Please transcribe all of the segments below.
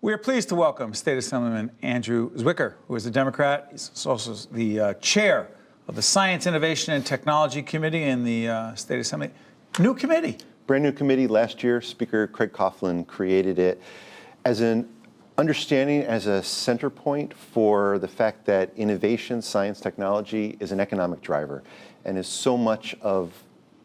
We are pleased to welcome State Assemblyman Andrew Zwicker, who is a Democrat. He's also the chair of the Science, Innovation, and Technology Committee in the State Assembly. New committee. Brand new committee. Last year, Speaker Craig Coughlin created it as an understanding, as a center point for the fact that innovation, science, technology is an economic driver and is so much of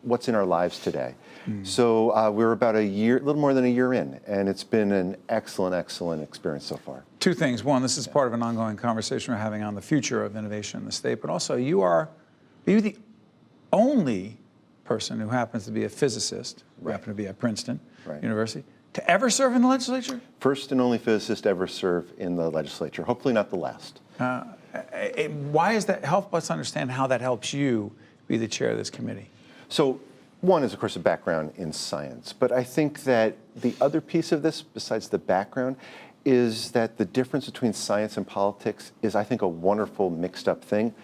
what's in our lives today. So we're about a little more than a year in, and it's been an excellent, excellent experience so far. Two things. One, this is part of an ongoing conversation we're having on the future of innovation in the state, but also you're the only person who happens to be a physicist, who happen to be at Princeton University, to ever serve in the legislature? First and only physicist to ever serve in the legislature. Hopefully not the last. Why is that? Help us understand how that helps you be the chair of this committee. So one is, of course, a background in science. But I think that the other piece of this, besides the background, is that the difference between science and politics is, I think, a wonderful mixed up thing.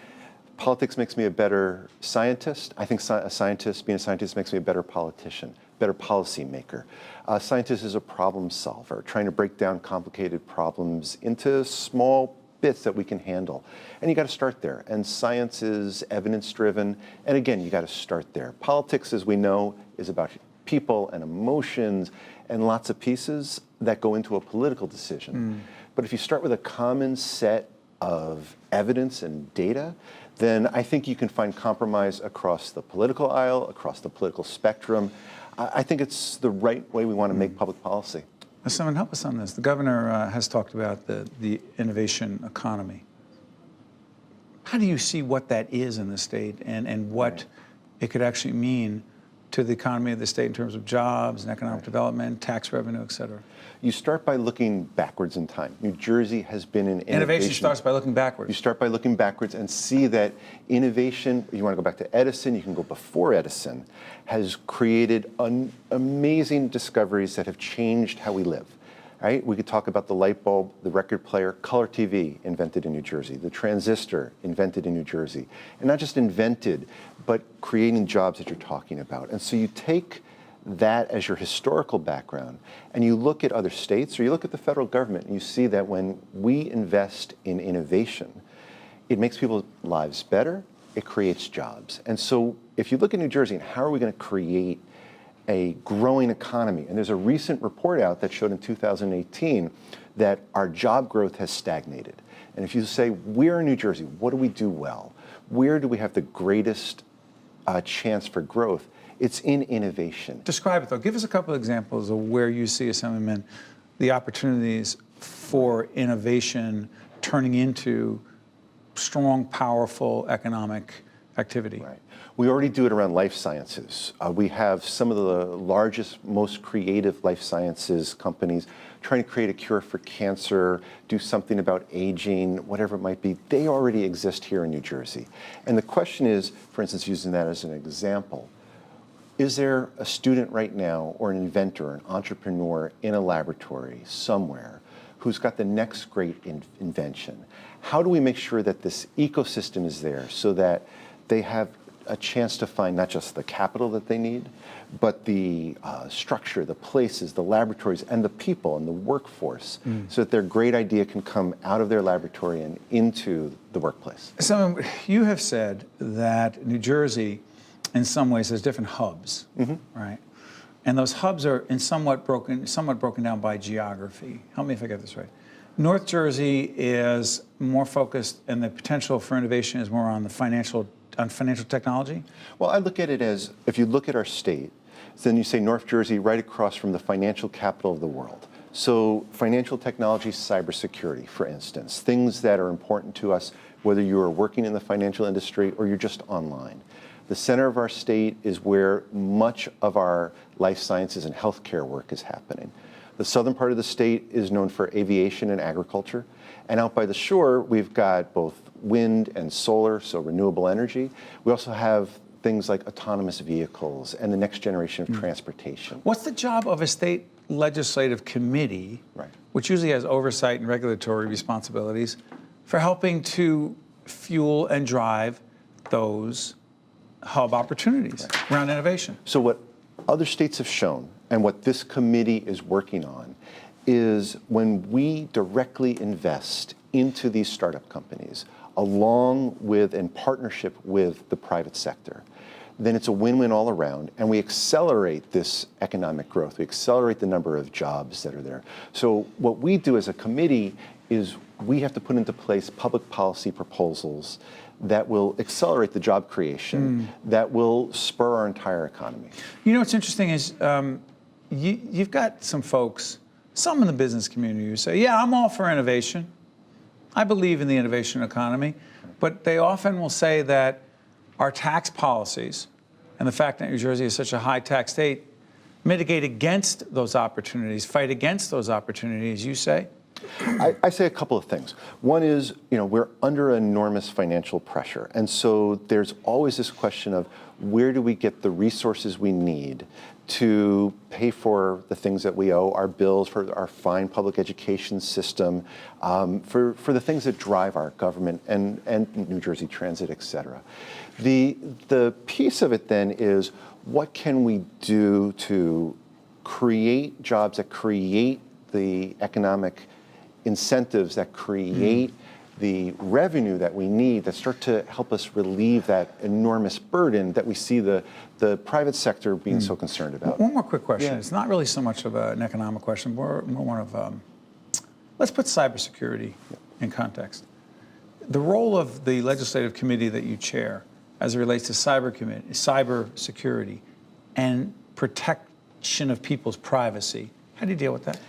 Politics makes me a better scientist. I think being a scientist makes me a better politician, better policy maker. A scientist is a problem solver, trying to break down complicated problems into small bits that we can handle. And you got to start there. And science is evidence-driven. And again, you got to start there. Politics, as we know, is about people and emotions and lots of pieces that go into a political decision. But if you start with a common set of evidence and data, then I think you can find compromise across the political aisle, across the political spectrum. I think it's the right way we want to make public policy. Someone help us on this. The governor has talked about the innovation economy. How do you see what that is in the state and what it could actually mean to the economy of the state in terms of jobs and economic development, tax revenue, et cetera? You start by looking backwards in time. New Jersey has been an Innovation starts by looking backwards. You start by looking backwards and see that innovation, you want to go back to Edison, you can go before Edison, has created amazing discoveries that have changed how we live. Right? We could talk about the light bulb, the record player, color TV invented in New Jersey, the transistor invented in New Jersey. And not just invented, but creating jobs that you're talking about. And so you take that as your historical background, and you look at other states, or you look at the federal government, and you see that when we invest in innovation, it makes people's lives better, it creates jobs. And so if you look at New Jersey, and how are we going to create a growing economy? And there's a recent report out that showed in 2018 that our job growth has stagnated. And if you say, we're in New Jersey, what do we do well? Where do we have the greatest chance for growth? It's in innovation. Describe it, though. Give us a couple of examples of where you see, Assemblyman, the opportunities for innovation turning into strong, powerful economic activity. Right. We already do it around life sciences. We have some of the largest, most creative life sciences companies trying to create a cure for cancer, do something about aging, whatever it might be. They already exist here in New Jersey. And the question is, for instance, using that as an example, is there a student right now, or an inventor, an entrepreneur in a laboratory somewhere who's got the next great invention? How do we make sure that this ecosystem is there so that they have a chance to find not just the capital that they need, but the structure, the places, the laboratories, and the people and the workforce, so that their great idea can come out of their laboratory and into the workplace? So you have said that New Jersey, in some ways, has different hubs, right? And those hubs are somewhat broken down by geography. Help me if I get this right. North Jersey is more focused, and the potential for innovation is more on the financial technology? Well, I look at it as, if you look at our state, then you say North Jersey right across from the financial capital of the world. So financial technology, cybersecurity, for instance, things that are important to us, whether you are working in the financial industry or you're just online. The center of our state is where much of our life sciences and healthcare work is happening. The southern part of the state is known for aviation and agriculture. And out by the shore, we've got both wind and solar, so renewable energy. We also have things like autonomous vehicles and the next generation of transportation. What's the job of a state legislative committee, which usually has oversight and regulatory responsibilities, for helping to fuel and drive those hub opportunities around innovation? So what other states have shown, and what this committee is working on, is when we directly invest into these startup companies, along with in partnership with the private sector, then it's a win-win all around, and we accelerate this economic growth. We accelerate the number of jobs that are there. So what we do as a committee is we have to put into place public policy proposals that will accelerate the job creation, that will spur our entire economy. You know what's interesting is you've got some folks, some in the business community, who say, yeah, I'm all for innovation. I believe in the innovation economy, but they often will say that our tax policies and the fact that New Jersey is such a high tax state mitigate against those opportunities, fight against those opportunities, you say? I say a couple of things. One is, we're under enormous financial pressure. And so there's always this question of where do we get the resources we need to pay for the things that we owe, our bills, for our fine public education system, for the things that drive our government and New Jersey Transit, et cetera. The piece of it then is what can we do to create jobs that create the economic incentives that create the revenue that we need that start to help us relieve that enormous burden that we see the private sector being so concerned about. One more quick question. Yeah. It's not really so much of an economic question, more one of, let's put cybersecurity in context. The role of the legislative committee that you chair as it relates to cybersecurity and protection of people's privacy, how do you deal with that?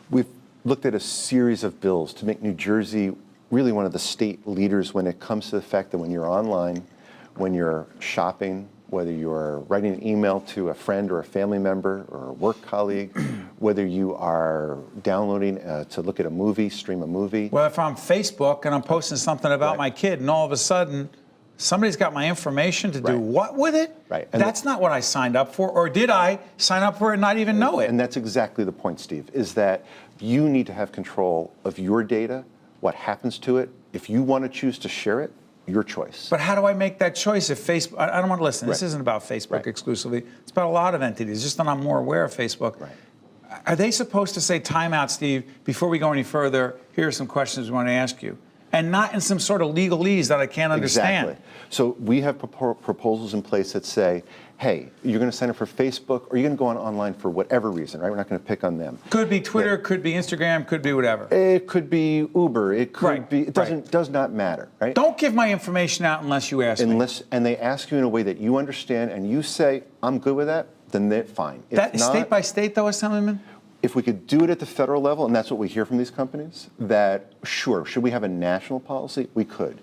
We've looked at a series of bills to make New Jersey really one of the state leaders when it comes to the fact that when you're online, when you're shopping, whether you're writing an email to a friend or a family member or a work colleague, whether you are downloading to look at a movie, stream a movie. Well, if I'm Facebook and I'm posting something about my kid and all of a sudden somebody's got my information to do what with it? Right. And that's not what I signed up for, or did I sign up for it and not even know it? And that's exactly the point, Steve, is that you need to have control of your data, what happens to it. If you want to choose to share it, your choice. But how do I make that choice if Facebook, I don't want to listen, this isn't about Facebook exclusively, it's about a lot of entities, just that I'm more aware of Facebook. Right. Are they supposed to say, time out, Steve, before we go any further, here are some questions we want to ask you? And not in some sort of legalese that I can't understand. Exactly. So we have proposals in place that say, hey, you're going to sign up for Facebook, or you're going to go online for whatever reason, right? We're not going to pick on them. Could be Twitter, could be Instagram, could be whatever. It could be Uber. It could be. It does not matter, right? Don't give my information out unless you ask me. And they ask you in a way that you understand, and you say, I'm good with that. Then they're fine. That is state by state, though, Assemblyman? If we could do it at the federal level, and that's what we hear from these companies, that sure, should we have a national policy? We could.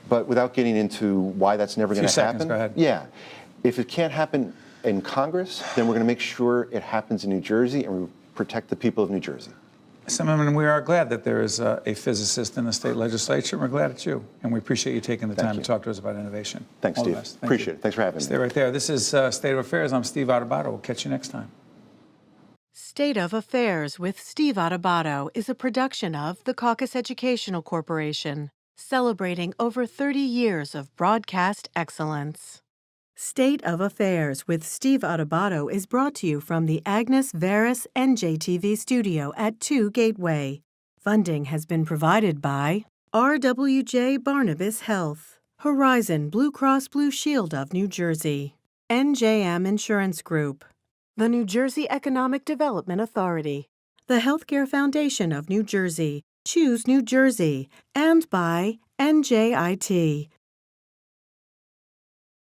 But without getting into why that's never going to happen. Go ahead. Yeah. If it can't happen in Congress, then we're going to make sure it happens in New Jersey, and we protect the people of New Jersey. Assemblyman, we are glad that there is a physicist in the state legislature, and we're glad it's you. And we appreciate you taking the time to talk to us about innovation. Thanks, Steve. Appreciate it. Thanks for having me. Stay right there. This is State of Affairs. I'm Steve Adubato. We'll catch you next time. State of Affairs with Steve Adubato is a production of the Caucus Educational Corporation, celebrating over 30 years of broadcast excellence. State of Affairs with Steve Adubato is brought to you from the Agnes Veris NJTV studio at 2 Gateway. Funding has been provided by RWJ Barnabas Health, Horizon Blue Cross Blue Shield of New Jersey, NJM Insurance Group, the New Jersey Economic Development Authority, the Healthcare Foundation of New Jersey, Choose New Jersey, and by NJIT,